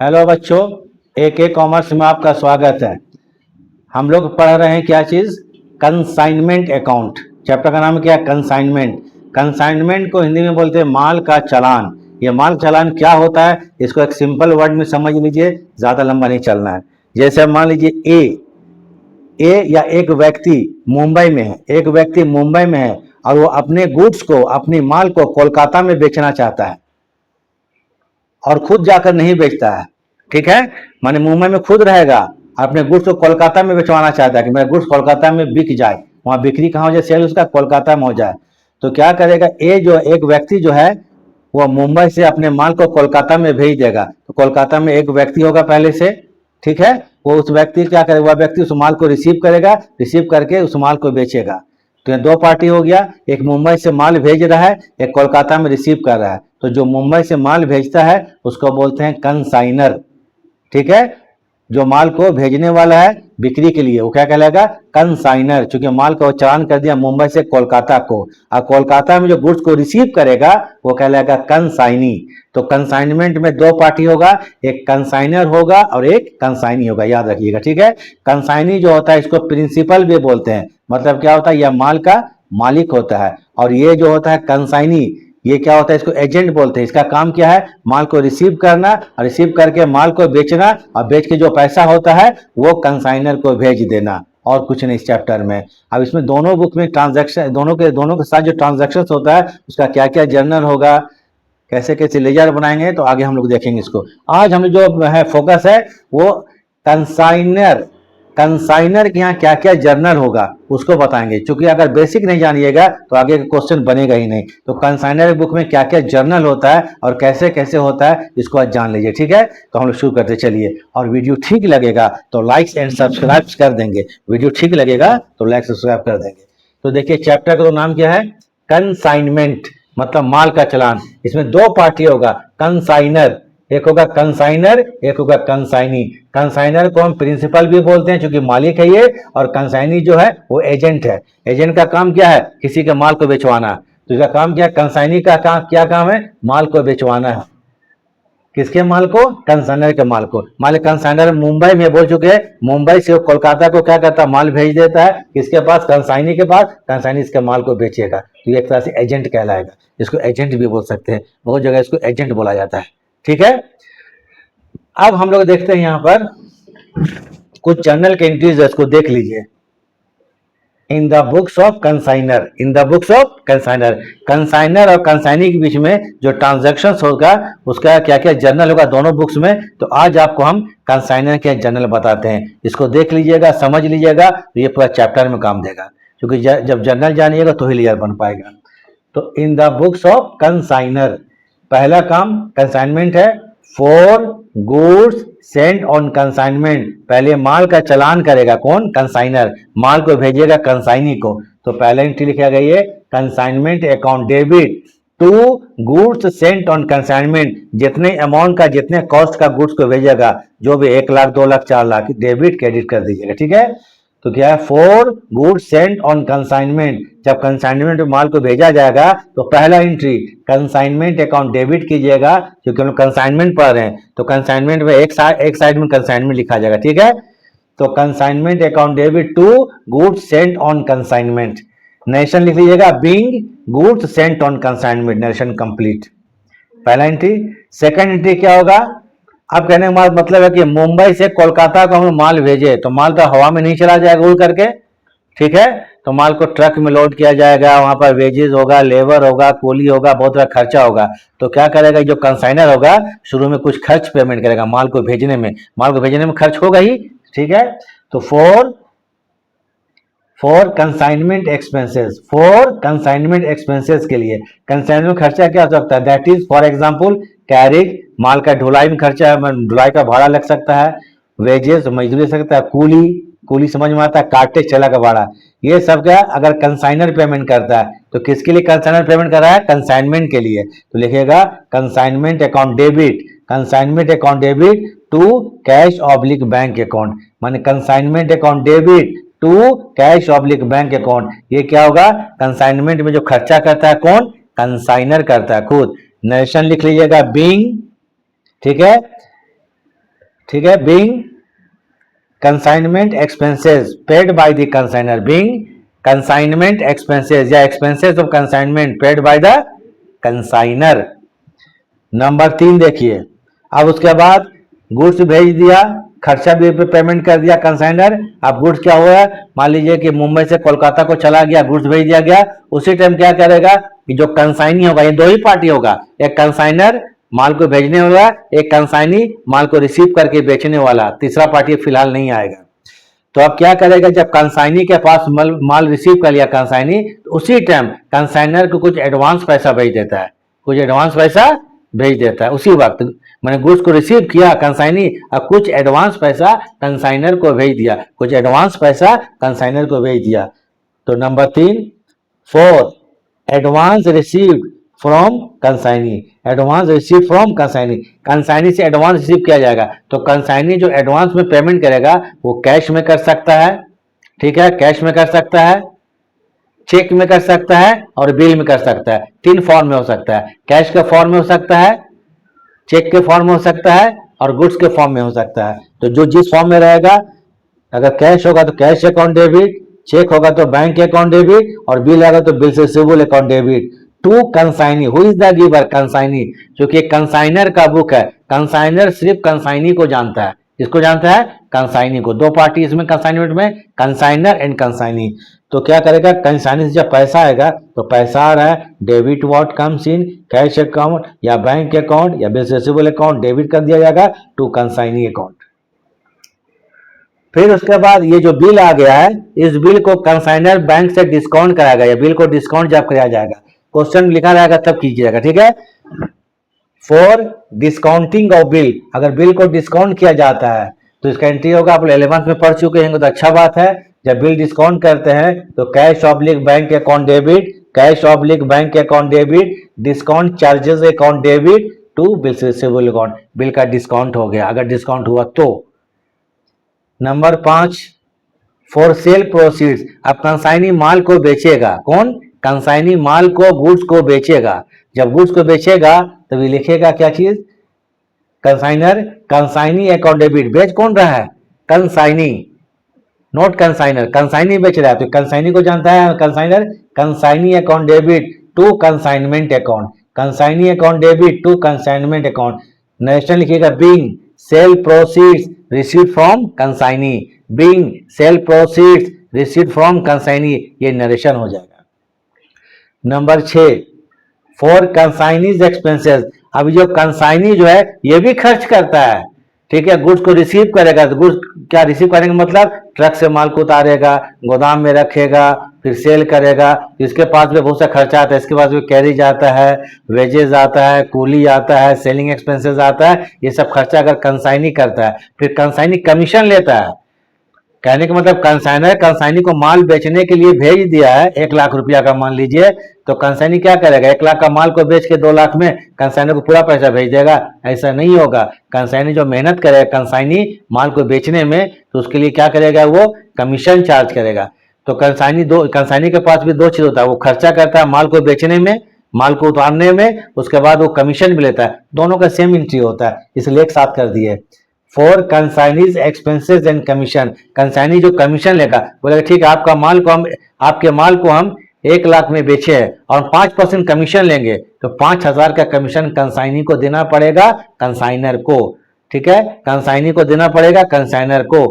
Hello बच्चों, एक commerce में आपका स्वागत है। हम लोग पढ़ रहे हैं क्या चीज़? Consignment account. चैप्टर का नाम क्या है? कंसाइनमेंट। कंसाइनमेंट को हिंदी में बोलते हैं माल का चालान। ये माल चालान क्या होता है, इसको एक सिंपल वर्ड में समझ लीजिए, ज़्यादा लंबा नहीं चलना है। जैसे मान लीजिए ए या एक व्यक्ति मुंबई में है, एक व्यक्ति मुंबई में है और वो अपने गुड्स को, अपनी माल को कोलकाता में बेचना चाहता है और खुद जाकर नहीं बेचता है। ठीक है, माने मुंबई में खुद रहेगा, अपने गुड्स को कोलकाता में बेचवाना चाहता है कि मेरा गुड्स कोलकाता में बिक जाए। वहां बिक्री कहाँ हो जाए? सेल उसका कोलकाता में हो जाए। तो क्या करेगा? ए जो एक व्यक्ति जो है वो मुंबई से अपने माल को कोलकाता में भेज देगा। तो कोलकाता में एक व्यक्ति होगा पहले से, ठीक है, वो उस व्यक्ति क्या करेगा? वह व्यक्ति उस माल को रिसीव करेगा, रिसीव करके उस माल को बेचेगा। तो ये दो पार्टी हो गया, एक मुंबई से माल भेज रहा है, एक कोलकाता में रिसीव कर रहा है। तो जो मुंबई से माल भेजता है उसको बोलते हैं कंसाइनर। ठीक है, जो माल को भेजने वाला है बिक्री के लिए वो क्या कहलाएगा? कंसाइनर। चूंकि माल को चालान कर दिया मुंबई से कोलकाता को, और कोलकाता में जो गुड्स को रिसीव करेगा वो कहलाएगा कंसाइनी। तो कंसाइनमेंट में दो पार्टी होगा, एक कंसाइनर होगा और एक कंसाइनी होगा, याद रखिएगा। ठीक है, कंसाइनी जो होता है इसको प्रिंसिपल भी बोलते हैं। मतलब क्या होता है? यह माल का मालिक होता है। और ये जो होता है कंसाइनी, ये क्या होता है? इसको एजेंट बोलते हैं। इसका काम क्या है? माल को रिसीव करना और रिसीव करके माल को बेचना, और बेच के जो पैसा होता है वो कंसाइनर को भेज देना, और कुछ नहीं इस चैप्टर में। अब इसमें दोनों बुक में ट्रांजैक्शन, दोनों के साथ जो ट्रांजैक्शन होता है उसका क्या क्या जर्नल होगा, कैसे कैसे लेजर बनाएंगे, तो आगे हम लोग देखेंगे इसको। आज हम जो है फोकस है वो कंसाइनर, कंसाइनर के यहाँ क्या क्या जर्नल होगा उसको बताएंगे। क्योंकि अगर बेसिक नहीं जानिएगा तो आगे का क्वेश्चन बनेगा ही नहीं। तो कंसाइनर बुक में क्या क्या जर्नल होता है और कैसे कैसे होता है इसको आज जान लीजिए। ठीक है, तो हम लोग शुरू करते चलिए। और वीडियो ठीक लगेगा तो लाइक एंड सब्सक्राइब कर देंगे। वीडियो ठीक लगेगा तो लाइक सब्सक्राइब कर देंगे। तो देखिए चैप्टर का तो नाम क्या है? कंसाइनमेंट, मतलब माल का चालान। इसमें दो पार्टी होगा, कंसाइनर, एक होगा कंसाइनर, एक होगा कंसाइनी। कंसाइनर को हम प्रिंसिपल भी बोलते हैं क्योंकि मालिक है ये, और कंसाइनी जो है वो एजेंट है। एजेंट का काम क्या है? किसी के माल को बेचवाना। तो इसका काम क्या है? कंसाइनी का काम क्या काम है? माल को बेचवाना है। किसके माल को? कंसाइनर के माल को। मान कंसाइनर मुंबई में बोल चुके हैं, मुंबई से कोलकाता को क्या करता है? माल भेज देता है किसके पास? कंसाइनी के पास। कंसाइनी इसके माल को बेचेगा। तो ये एक तरह से एजेंट कहलाएगा। इसको एजेंट भी बोल सकते हैं, बहुत जगह इसको एजेंट बोला जाता है। ठीक है, अब हम लोग देखते हैं यहां पर कुछ जर्नल के एंट्रीज है, इसको देख लीजिए। In the books of consignor, in the books of consignor, consignor और कंसाइनी के बीच में जो ट्रांजैक्शन होगा उसका क्या क्या जर्नल होगा दोनों बुक्स में। तो आज आपको हम कंसाइनर के जर्नल बताते हैं। इसको देख लीजिएगा, समझ लीजिएगा, तो ये पूरा चैप्टर में काम देगा। क्योंकि जब जर्नल जानिएगा तो ही क्लियर बन पाएगा। तो in the books of consignor, पहला काम कंसाइनमेंट है। For goods sent on consignment, पहले माल का चालान करेगा कौन? कंसाइनर। माल को भेजेगा कंसाइनी को। तो पहला एंट्री लिखा गया है consignment account debit to goods sent on consignment. जितने अमाउंट का, जितने कॉस्ट का गुड्स को भेजेगा, जो भी 1 लाख 2 लाख 4 लाख, डेबिट क्रेडिट कर दीजिएगा। ठीक है, तो क्या है? For goods sent on consignment, जब कंसाइनमेंट माल को भेजा जाएगा तो पहला एंट्री कंसाइनमेंट अकाउंट डेबिट कीजिएगा। क्योंकि हम लोग कंसाइनमेंट पढ़ रहे हैं तो कंसाइनमेंट में एक साइड में कंसाइनमेंट लिखा जाएगा। ठीक है, तो consignment account debit to goods sent on consignment. Narration लिख लीजिएगा, being goods sent on consignment, narration complete, पहला एंट्री। सेकंड एंट्री क्या होगा? अब कहने का मतलब है कि मुंबई से कोलकाता को हम माल भेजे तो माल तो हवा में नहीं चला जाएगा उड़ करके। ठीक है, तो माल को ट्रक में लोड किया जाएगा, वहां पर वेजेस होगा, लेबर होगा, कूली होगा, बहुत बड़ा खर्चा होगा। तो क्या करेगा? जो कंसाइनर होगा शुरू में कुछ खर्च पेमेंट करेगा माल को भेजने में। माल को भेजने में खर्च होगा ही। ठीक है, तो for consignment expenses, for consignment expenses के लिए कंसाइनमेंट खर्चा क्या हो सकता है? That is for example carriage, माल का ढुलाई में खर्चा है, ढुलाई का भाड़ा लग सकता है, वेजेस मजदूरी सकता है, कूली, कूली समझ में आता है, काटे चला का भाड़ा, ये सब क्या अगर कंसाइनर पेमेंट करता है तो किसके लिए कंसाइनर पेमेंट कर रहा है? कंसाइनमेंट के लिए। तो लिखेगा consignment account debit, consignment account debit to cash oblique bank account, माने consignment account debit to cash oblique bank account. ये क्या होगा? कंसाइनमेंट में जो खर्चा करता है कौन? कंसाइनर करता है खुद। नरेशन लिख लीजिएगा, बीइंग, ठीक है, ठीक है, being consignment expenses paid by the consignor, being consignment expenses या expenses of consignment paid by the consignor. Number 3 देखिए, अब उसके बाद गुड्स भेज दिया, खर्चा भी पे पेमेंट कर दिया कंसाइनर। अब गुड्स क्या हुआ, मान लीजिए कि मुंबई से कोलकाता को चला गया, गुड्स भेज दिया गया, उसी टाइम क्या करेगा कि जो कंसाइनी होगा, ये दो ही पार्टी होगा, एक कंसाइनर माल को भेजने वाला, एक कंसाइनी माल को रिसीव करके बेचने वाला, तीसरा पार्टी फिलहाल नहीं आएगा। तो अब क्या करेगा, जब कंसाइनी के पास माल रिसीव कर लिया कंसाइनी, तो उसी टाइम कंसाइनर को कुछ एडवांस पैसा भेज देता है, कुछ एडवांस पैसा भेज देता है उसी वक्त। मैंने गुड्स को रिसीव किया कंसाइनी, अब कुछ एडवांस पैसा कंसाइनर को भेज दिया, कुछ एडवांस पैसा कंसाइनर को भेज दिया। तो number 3, 4 advance received from consignee, advance receive from consignee, consignee से एडवांस रिसीव किया जाएगा। तो कंसाइनी जो एडवांस में पेमेंट करेगा वो कैश में कर सकता है, ठीक है, कैश में कर सकता है, चेक में कर सकता है और बिल में कर सकता है। 3 फॉर्म में हो सकता है, कैश के फॉर्म में हो सकता है, चेक के फॉर्म में हो सकता है और गुड्स के फॉर्म में हो सकता है। तो जो जिस फॉर्म में रहेगा, अगर कैश होगा तो कैश अकाउंट डेबिट, चेक होगा तो बैंक अकाउंट डेबिट और बिल आएगा तो बिल से receivable account debit to consignee. Who is the giver, consignee, क्योंकि कंसाइनर का बुक है, कंसाइनर सिर्फ कंसाइनी को जानता है। किसको जानता है, कंसाइनी को। दो पार्टी इसमें कंसाइनमेंट में, कंसाइनर एंड कंसाइनी। तो क्या करेगा, कंसाइनी से जब पैसा आएगा तो पैसा आ रहा है, debit what comes in, cash account या बैंक अकाउंट या बिल रिसीवेबल अकाउंट डेबिट कर दिया जाएगा टू कंसाइनी अकाउंट। फिर उसके बाद ये जो बिल आ गया है, इस बिल को कंसाइनर बैंक से डिस्काउंट कराएगा, या बिल को डिस्काउंट जब कराया जाएगा, क्वेश्चन लिखा रहेगा तब कीजिएगा, ठीक है। फॉर डिस्काउंटिंग ऑफ बिल, अगर बिल को डिस्काउंट किया जाता है तो इसका एंट्री होगा, आप 11th में पढ़ चुके हैं तो अच्छा बात है। जब बिल डिस्काउंट करते हैं तो cash oblique bank account debit, cash oblique bank account debit, discount charges account debit to bill receivable account, bill का डिस्काउंट हो गया अगर डिस्काउंट हुआ तो। नंबर 5, फॉर सेल प्रोसीड्स, अब कंसाइनी माल को बेचेगा, कौन, कंसाइनी माल को, गुड्स को बेचेगा। जब गुड्स को बेचेगा तब ये लिखेगा क्या चीज, कंसाइनर, कंसाइनी अकाउंट डेबिट, बेच कौन रहा है, कंसाइनी, नोट कंसाइनर, कंसाइनी बेच रहा है तो कंसाइनी को जानता है consignor, consignee account debit to consignment account, consignee account debit to consignment account. Narration लिखिएगा, being sale proceeds received from consignee, being sale proceeds received from consignee, ये narration हो जाएगा। नंबर 6, फॉर कंसाइनीज एक्सपेंसेस, अभी जो consignee जो है ये भी खर्च करता है, ठीक है, गुड्स को रिसीव करेगा तो गुड्स क्या रिसीव करेंगे, मतलब ट्रक से माल को उतारेगा, गोदाम में रखेगा, फिर सेल करेगा, इसके पास भी बहुत सा खर्चा आता है, इसके पास भी कैरेज आता है, वेजेस आता है, कूली आता है, सेलिंग एक्सपेंसेस आता है, ये सब खर्चा अगर कंसाइनी करता है। फिर कंसाइनी कमीशन लेता है, कहने का मतलब कंसाइनर कंसाइनी को माल बेचने के लिए भेज दिया है 1 लाख रुपया का, मान लीजिए, तो कंसाइनी क्या करेगा, 1 लाख का माल को बेच के 2 लाख में कंसाइनर को पूरा पैसा भेज देगा, ऐसा नहीं होगा। कंसाइनी जो मेहनत करेगा कंसाइनी माल को बेचने में, तो उसके लिए क्या करेगा, वो कमीशन चार्ज करेगा। तो कंसाइनी के पास भी 2 चीज होता है, वो खर्चा करता है माल को बेचने में, माल को उतारने में, उसके बाद वो कमीशन भी लेता है, दोनों का सेम एंट्री होता है, इसलिए एक साथ कर दिए। For consignee's expenses and commission, consignee जो कमीशन लेगा, बोलेगा ठीक है आपका माल को हम, आपके माल को हम 1 लाख में बेचे हैं और 5% कमीशन लेंगे, तो 5,000 का कमीशन कंसाइनी को देना पड़ेगा कंसाइनर को, ठीक है, कंसाइनी को देना पड़ेगा कंसाइनर को।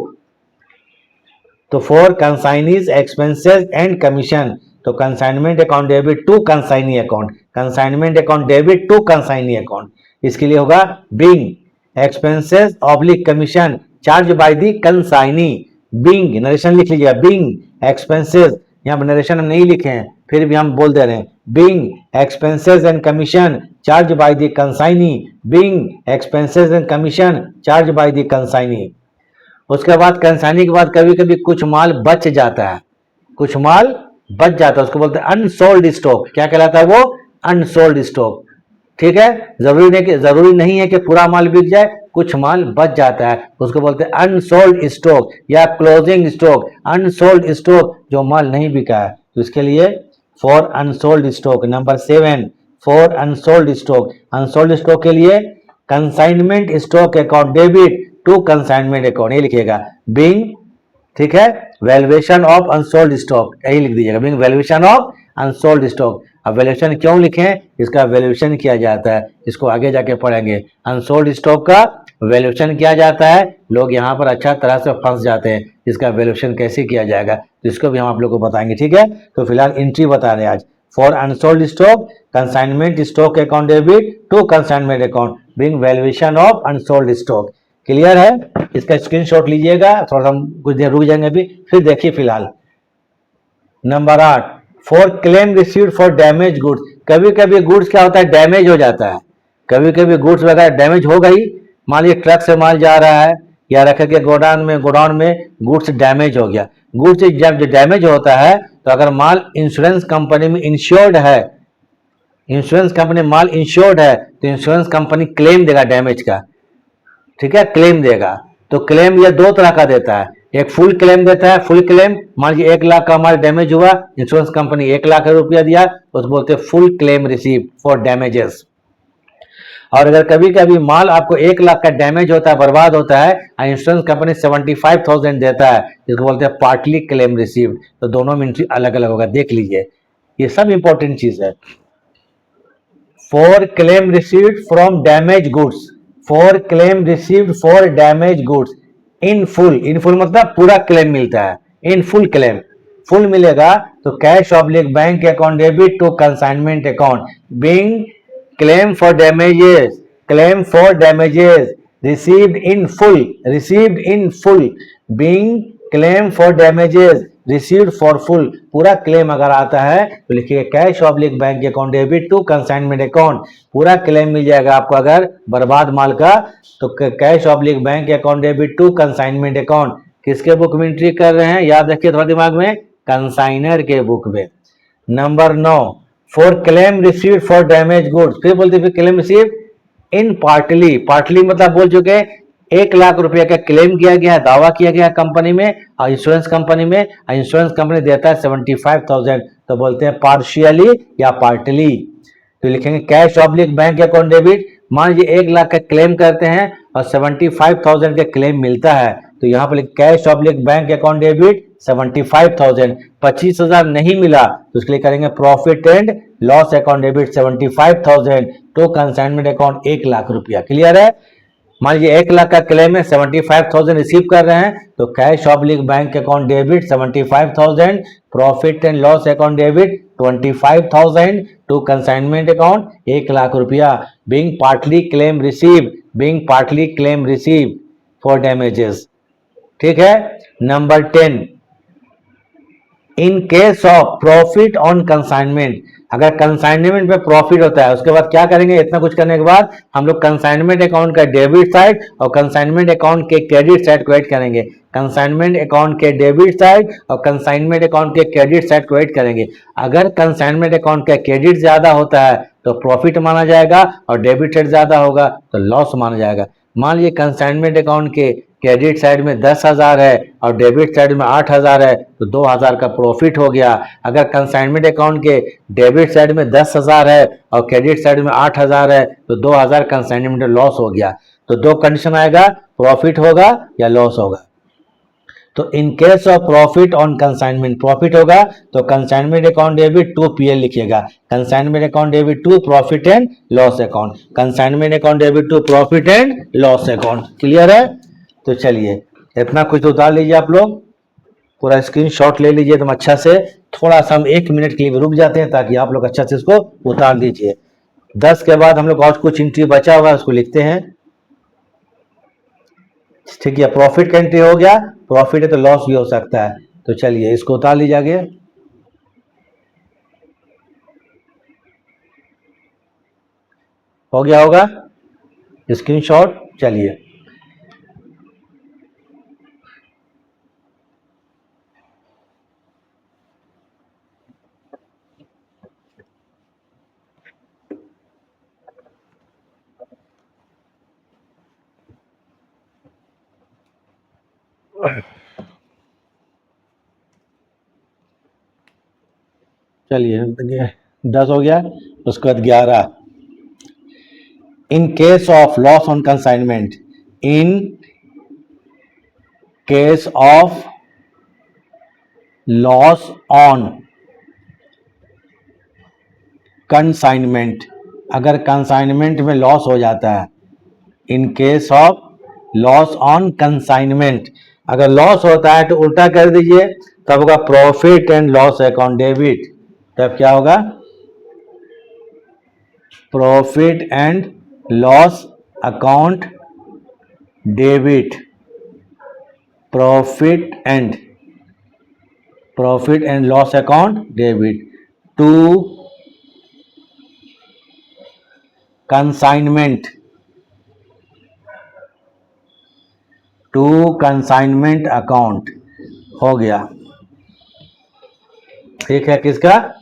तो for consignee's expenses and commission, तो consignment account debit to consignee account, consignment account debit to consignee account, इसके लिए होगा being expenses oblique commission charge by the consignee, being, narration लिख लीजिएगा, बीइंग एक्सपेंसेस, यहाँ पर नरेशन हम नहीं लिखे हैं फिर भी हम बोल दे रहे हैं, being expenses and commission charge by the consignee, being expenses and commission charge by the consignee. उसके बाद कंसाइनी के बाद कभी कभी कुछ माल बच जाता है, कुछ माल बच जाता है, उसको बोलते हैं अनसोल्ड स्टॉक, क्या कहलाता है वो, अनसोल्ड स्टॉक, ठीक है, जरूरी नहीं है कि पूरा माल बिक जाए, कुछ माल बच जाता है, उसको बोलते हैं अनसोल्ड स्टॉक या क्लोजिंग स्टॉक, अनसोल्ड स्टॉक जो माल नहीं बिका है, तो इसके लिए for unsold stock. Number 7, for unsold stock, unsold stock के लिए consignment stock account debit to consignment account, ये लिखिएगा बीइंग, ठीक है, वैल्यूएशन ऑफ अनसोल्ड स्टॉक, यही लिख दीजिएगा being valuation of unsold stock. अब वैल्यूएशन क्यों लिखें, इसका वैल्यूएशन किया जाता है, इसको आगे जाके पढ़ेंगे। अनसोल्ड स्टॉक का वैल्यूएशन किया जाता है, लोग यहाँ पर अच्छा तरह से फंस जाते हैं, इसका वैल्यूएशन कैसे किया जाएगा तो इसको भी हम आप लोग को बताएंगे, ठीक है। तो फिलहाल एंट्री बता रहे हैं आज। For unsold stock consignment stock account debit to consignment account being valuation of unsold stock. Clear है, इसका स्क्रीनशॉट लीजिएगा, थोड़ा सा हम कुछ देर रुक जाएंगे अभी, फिर देखिए। फिलहाल number 8, for claim received for damage goods. कभी कभी गुड्स क्या होता है, डैमेज हो जाता है, कभी कभी गुड्स वगैरह डैमेज हो गई, मान लीजिए ट्रक से माल जा रहा है या रखे के गोडाउन में गुड्स डैमेज हो गया। गुड्स जब डैमेज होता है तो अगर माल इंश्योरेंस कंपनी में इंश्योर्ड है, इंश्योरेंस कंपनी माल इंश्योर्ड है तो इंश्योरेंस कंपनी क्लेम देगा डैमेज का, ठीक है, क्लेम देगा। तो क्लेम ये दो तरह का देता है, एक फुल क्लेम देता है, फुल क्लेम मान लीजिए 1 लाख का हमारा डैमेज हुआ, इंश्योरेंस कंपनी 1 लाख रुपया दिया, उसको बोलते हैं full claim receive for damages. और अगर कभी कभी माल आपको 1 लाख का डैमेज होता है, बर्बाद होता है, और इंश्योरेंस कंपनी 75,000 देता है, इसको बोलते हैं पार्टली क्लेम रिसीव। तो दोनों में एंट्री अलग अलग होगा, देख लीजिए, ये सब इंपॉर्टेंट चीज है। For claim received from damage goods, for claim received for damage goods in full, in full मतलब पूरा क्लेम मिलता है, इन फुल क्लेम, फुल मिलेगा तो cash oblique bank account debit to consignment account being claim for damages, claim for damages received in full, received in full being claim for damages received for full. पूरा claim अगर आता है तो लिखिए cash oblique bank account debit to consignment account, पूरा claim मिल जाएगा आपको अगर बर्बाद माल का, तो cash oblique bank account debit to consignment account. किसके बुक में एंट्री कर रहे हैं, याद रखिए थोड़ा दिमाग में, कंसाइनर के बुक में। Number 9, for claim received for damage goods, फिर बोलते फिर claim received in partly, partly मतलब बोल चुके 1 लाख रुपए का क्लेम किया गया है, दावा किया गया है कंपनी में और इंश्योरेंस कंपनी में, और इंश्योरेंस कंपनी देता है 75,000, तो बोलते हैं पार्शियली या पार्टली। तो लिखेंगे cash oblique bank account debit, मान लीजिए 1 लाख का क्लेम करते हैं और 75,000 का क्लेम मिलता है, तो यहाँ पर cash oblique bank account debit 75,000, 25,000 नहीं मिला तो उसके लिए करेंगे profit and loss account debit 75,000 to consignment account 1 lakh रुपया। क्लियर है, मान लीजिए 1 लाख का क्लेम है, 75,000 रिसीव कर रहे हैं, तो cash oblique bank account debit 75,000, profit and loss account debit 25,000 to consignment account 1 lakh रुपया being partly claim receive, being partly claim receive for damages. ठीक है। Number 10, in case of profit on consignment, अगर consignment में profit होता है उसके बाद क्या करेंगे, इतना कुछ करने के बाद हम लोग कंसाइनमेंट अकाउंट का डेबिट साइड और कंसाइनमेंट अकाउंट के क्रेडिट साइड को ऐड करेंगे, कंसाइनमेंट अकाउंट के डेबिट साइड और कंसाइनमेंट अकाउंट के क्रेडिट साइड को ऐड करेंगे। अगर कंसाइनमेंट अकाउंट का क्रेडिट ज्यादा होता है तो प्रॉफिट माना जाएगा और डेबिट साइड ज्यादा होगा तो लॉस माना जाएगा। मान लीजिए कंसाइनमेंट अकाउंट के क्रेडिट साइड में 10,000 है और डेबिट साइड में 8,000 है तो 2,000 का प्रॉफिट हो गया। अगर कंसाइनमेंट अकाउंट के डेबिट साइड में 10,000 है और क्रेडिट साइड में 8,000 है तो 2,000 कंसाइनमेंट लॉस हो गया। तो दो कंडीशन आएगा, प्रॉफिट होगा या लॉस होगा। तो in case of profit on consignment, profit होगा तो consignment account debit to PL लिखिएगा, consignment account debit to profit and loss account, consignment account debit to profit and loss account. Clear है। तो चलिए इतना कुछ तो उतार लीजिए आप लोग, पूरा स्क्रीनशॉट ले लीजिए तुम अच्छा से। थोड़ा सा हम 1 मिनट के लिए रुक जाते हैं ताकि आप लोग अच्छा से इसको उतार लीजिए। 10 के बाद हम लोग और कुछ एंट्री बचा हुआ है उसको लिखते हैं। ठीक है, प्रॉफिट का एंट्री हो गया, प्रॉफिट है तो लॉस भी हो सकता है। तो चलिए इसको उतार लीजिए आगे। हो गया होगा स्क्रीनशॉट। चलिए चलिए 10 हो गया, उसके बाद 11, in case of loss on consignment, in case of loss on consignment, अगर कंसाइनमेंट में लॉस हो जाता है, in case of loss on consignment, अगर लॉस होता है तो उल्टा कर दीजिए, तब होगा profit and loss account debit. तब क्या होगा? Profit and loss account debit, profit and loss account debit to consignment, to consignment account हो गया। ठीक है, किसका?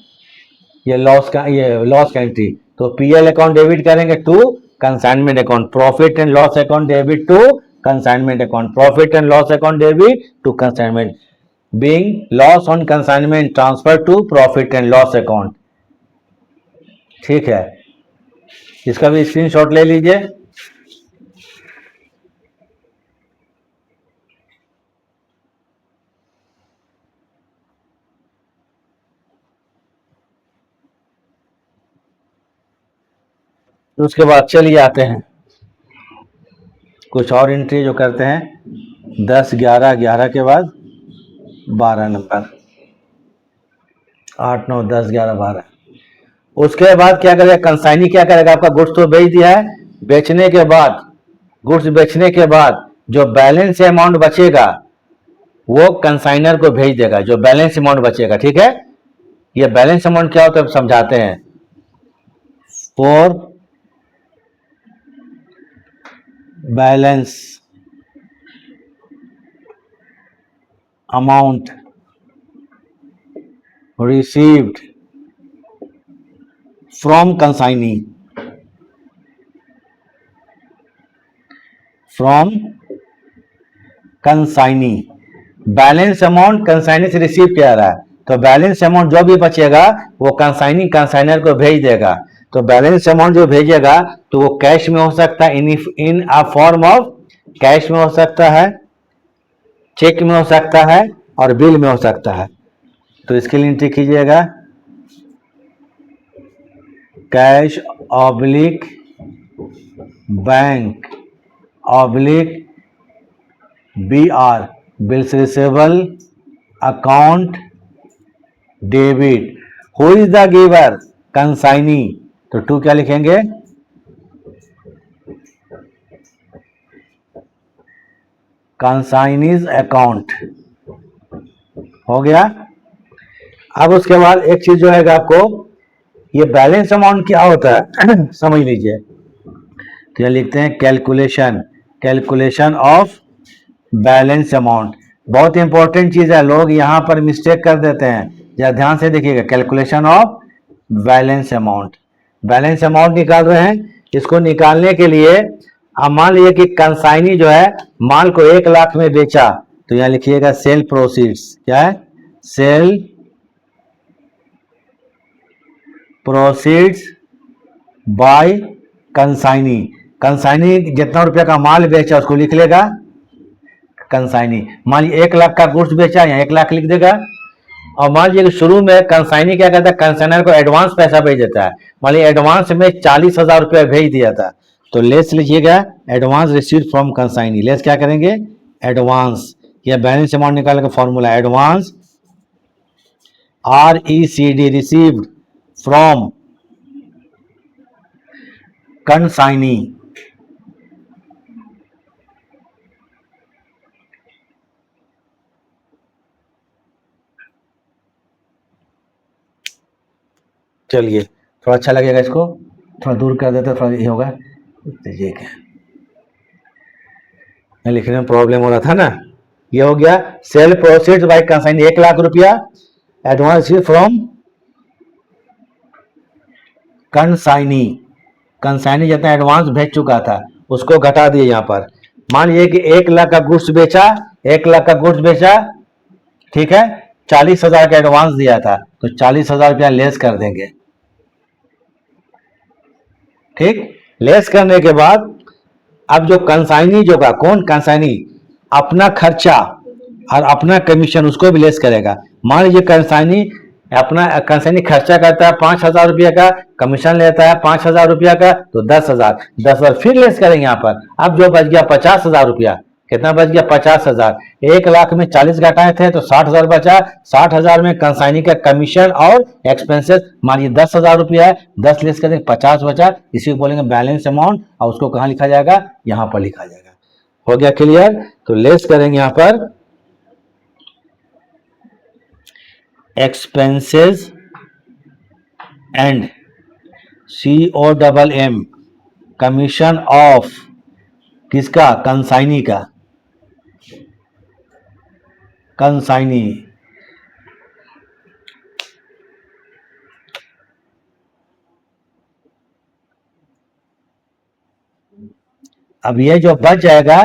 ये लॉस का, ये लॉस का एंट्री। तो पीएल अकाउंट डेबिट करेंगे to consignment account, profit and loss account debit to consignment account, profit and loss account debit to consignment, being loss on consignment transfer to profit and loss account. ठीक है, इसका भी screenshot ले लीजिए। तो उसके बाद चलिए आते हैं कुछ और एंट्री जो करते हैं 10, 11, 11 के बाद 12 नंबर, 8, 9, 10, 11, 12। उसके बाद क्या करेगा कंसाइनी? क्या करेगा? आपका गुड्स तो बेच दिया है, बेचने के बाद, गुड्स बेचने के बाद जो बैलेंस अमाउंट बचेगा वो कंसाइनर को भेज देगा, जो बैलेंस अमाउंट बचेगा। ठीक है, ये बैलेंस अमाउंट क्या होता है समझाते हैं। For balance amount received from consignee, from consignee, balance amount consignee से रिसीव किया रहा है, तो बैलेंस अमाउंट जो भी बचेगा वो कंसाइनी कंसाइनर को भेज देगा। तो बैलेंस अमाउंट जो भेजेगा तो वो कैश में हो सकता है, इन अ फॉर्म ऑफ कैश में हो सकता है, चेक में हो सकता है और बिल में हो सकता है। तो इसके लिए एंट्री कीजिएगा cash oblique bank oblique BR, bills receivable account debit. Who is the giver? Consignee. तो टू क्या लिखेंगे? कंसाइनीज अकाउंट हो गया। अब उसके बाद एक चीज जो है आपको, ये बैलेंस अमाउंट क्या होता है समझ लीजिए। तो यह लिखते हैं कैलकुलेशन ऑफ बैलेंस अमाउंट। बहुत इंपॉर्टेंट चीज है, लोग यहां पर मिस्टेक कर देते हैं, जरा ध्यान से देखिएगा। Calculation of balance amount, balance amount निकाल रहे हैं। इसको निकालने के लिए अब मान लीजिए कि कंसाइनी जो है माल को 1 लाख में बेचा, तो यहां लिखिएगा सेल प्रोसीड्स। क्या है? Sale proceeds by consignee. Consignee जितना रुपया का माल बेचा उसको लिख लेगा कंसाइनी। मान लीजिए 1 लाख का गुड्स बेचा, यहाँ 1 लाख लिख देगा। और मान लीजिए शुरू में कंसाइनी क्या करता है, कंसाइनर को एडवांस पैसा भेज देता है। मान लीजिए एडवांस में 40,000 रुपया भेज दिया था, तो लेस लीजिएगा advance received from consignee. Less क्या करेंगे? एडवांस। या बैलेंस अमाउंट निकालने का formula advance RECD received from consignee. चलिए थोड़ा अच्छा लगेगा, इसको थोड़ा दूर कर देते थोड़ा ये होगा। ठीक है, लिखने में प्रॉब्लम हो रहा था ना। ये हो गया sale proceeds by consignee, 1 lakh रुपया एडवांस फ्रॉम कंसाइनी। कंसाइनी जितना एडवांस भेज चुका था उसको घटा दिए यहाँ पर। मान लीजिए कि 1 लाख का गुड्स बेचा, 1 लाख का गुड्स बेचा, ठीक है, 40,000 का एडवांस दिया था, तो 40,000 रुपया लेस कर देंगे। ठीक, लेस करने के बाद अब जो कंसाइनी जो का, कौन कंसाइनी? अपना खर्चा और अपना कमीशन उसको भी लेस करेगा। मान लीजिए कंसाइनी अपना कंसाइनी खर्चा करता है 5,000 रुपये का, कमीशन लेता है 5,000 रुपया का, तो 10,000 10,000 फिर लेस करेंगे यहाँ पर। अब जो बच गया 50,000 रुपया, कितना बच गया 50,000। 1,00,000 में 40 घटाए थे तो 60,000 बचा। 60,000 में कंसाइनी का कमीशन और एक्सपेंसेस मानिए 10,000 रुपया है, 10 लेस करेंगे 50 बचा, इसी को बोलेंगे बैलेंस अमाउंट, और उसको कहाँ लिखा जाएगा, यहाँ पर लिखा जाएगा। हो गया क्लियर? तो लेस करेंगे यहाँ पर expenses and COMM commission of किसका, कंसाइनी का, कंसाइनी। अब ये जो बच जाएगा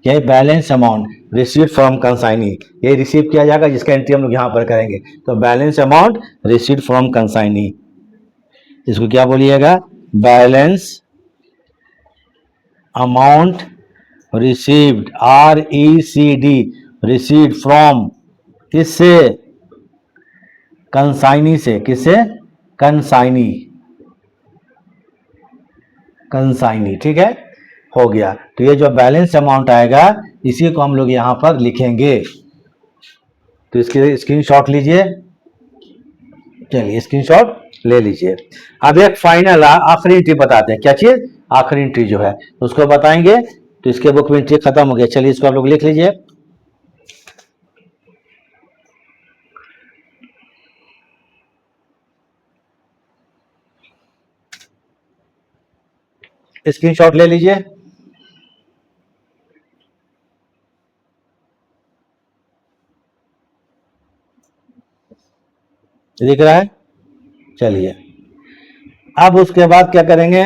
ये balance amount received from consignee, ये रिसीव किया जाएगा जिसका एंट्री हम लोग यहां पर करेंगे। तो balance amount received from consignee, इसको क्या बोलिएगा, balance amount received, RECD, received from, किससे, कंसाइनी से, किससे, कंसाइनी, कंसाइनी। ठीक है, हो गया। तो ये जो बैलेंस अमाउंट आएगा इसी को हम लोग यहां पर लिखेंगे। तो इसके स्क्रीनशॉट लीजिए, चलिए स्क्रीनशॉट ले लीजिए। अब एक फाइनल आखिरी एंट्री बताते हैं, क्या चीज, आखिरी एंट्री जो है उसको बताएंगे। तो इसके बुक में एंट्री खत्म हो गया, चलिए इसको आप लोग लिख लीजिए। स्क्रीनशॉट ले लीजिए। दिख रहा है? चलिए अब उसके बाद क्या करेंगे,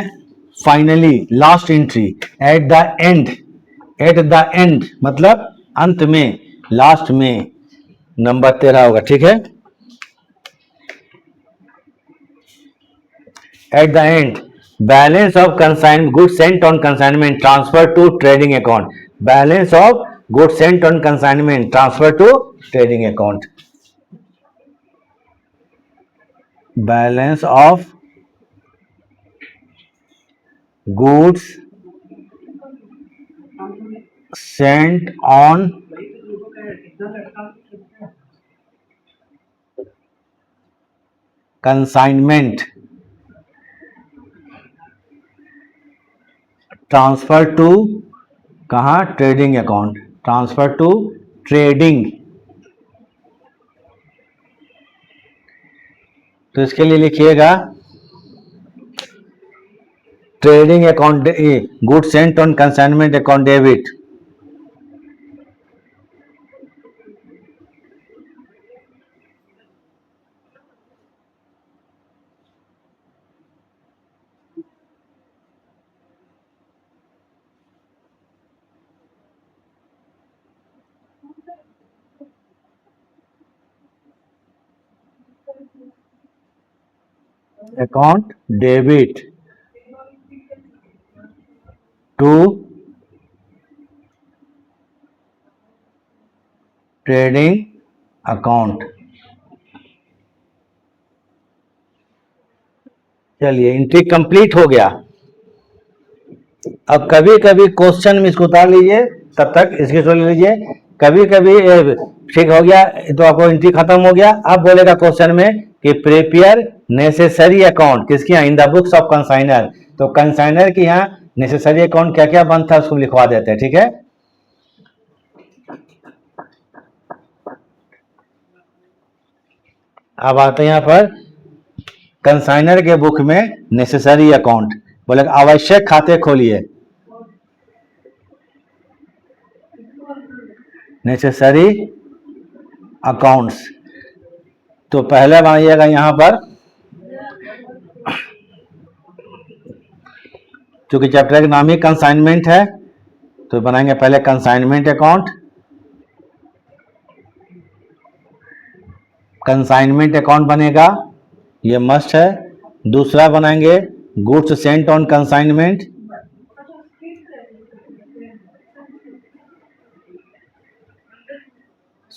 finally last entry eight the and, eight the and मतलब अंत में, लास्ट में, नंबर 13 होगा। ठीक है, at the end balance of consign good sent on consignment transfer to trading account, balance of good sent on consignment transfer to trading account, balance of goods sent on consignment transfer to कहाँ, trading account, transfer to trading. तो इसके लिए लिखिएगा trading account, good sent on consignment account debit, account debit to trading account. चलिए entry complete हो गया। अब कभी कभी क्वेश्चन में इसको उतार लीजिए, तब तक इसकी सोच लीजिए। कभी कभी ठीक हो गया तो आपको एंट्री खत्म हो गया। अब बोलेगा क्वेश्चन में कि प्रिपेयर नेसेसरी अकाउंट किसकी यहाँ, in the books of consignor. तो कंसाइनर की यहाँ नेसेसरी अकाउंट क्या क्या बनता है उसको लिखवा देते हैं। ठीक है, अब आते हैं यहाँ पर कंसाइनर के बुक में नेसेसरी अकाउंट, बोले आवश्यक खाते खोलिए, नेसेसरी अकाउंट्स। तो पहले बनाइएगा यहाँ पर, क्योंकि चैप्टर का नाम ही कंसाइनमेंट है, तो बनाएंगे पहले कंसाइनमेंट अकाउंट, कंसाइनमेंट अकाउंट बनेगा, ये मस्ट है। दूसरा बनाएंगे goods sent on consignment,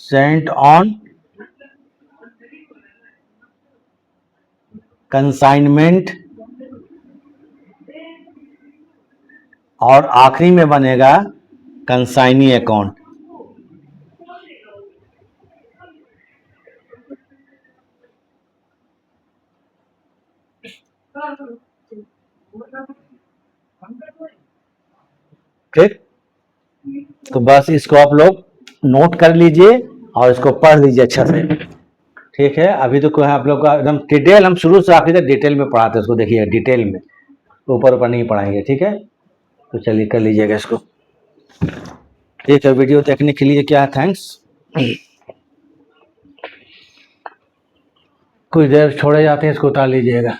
Saint on consignment, और आखिरी में बनेगा कंसाइनी अकाउंट। ठीक, तो बस इसको आप लोग नोट कर लीजिए और इसको पढ़ लीजिए अच्छा से। ठीक है, अभी तो कोई आप लोग का एकदम डिटेल, हम शुरू से आखिर तक डिटेल में पढ़ाते हैं उसको, देखिए डिटेल में, ऊपर ऊपर नहीं पढ़ाएंगे। ठीक है, तो चलिए कर लीजिएगा इसको। ठीक है, वीडियो देखने के लिए क्या थैंक्स। कुछ देर छोड़े जाते हैं, इसको उतार लीजिएगा।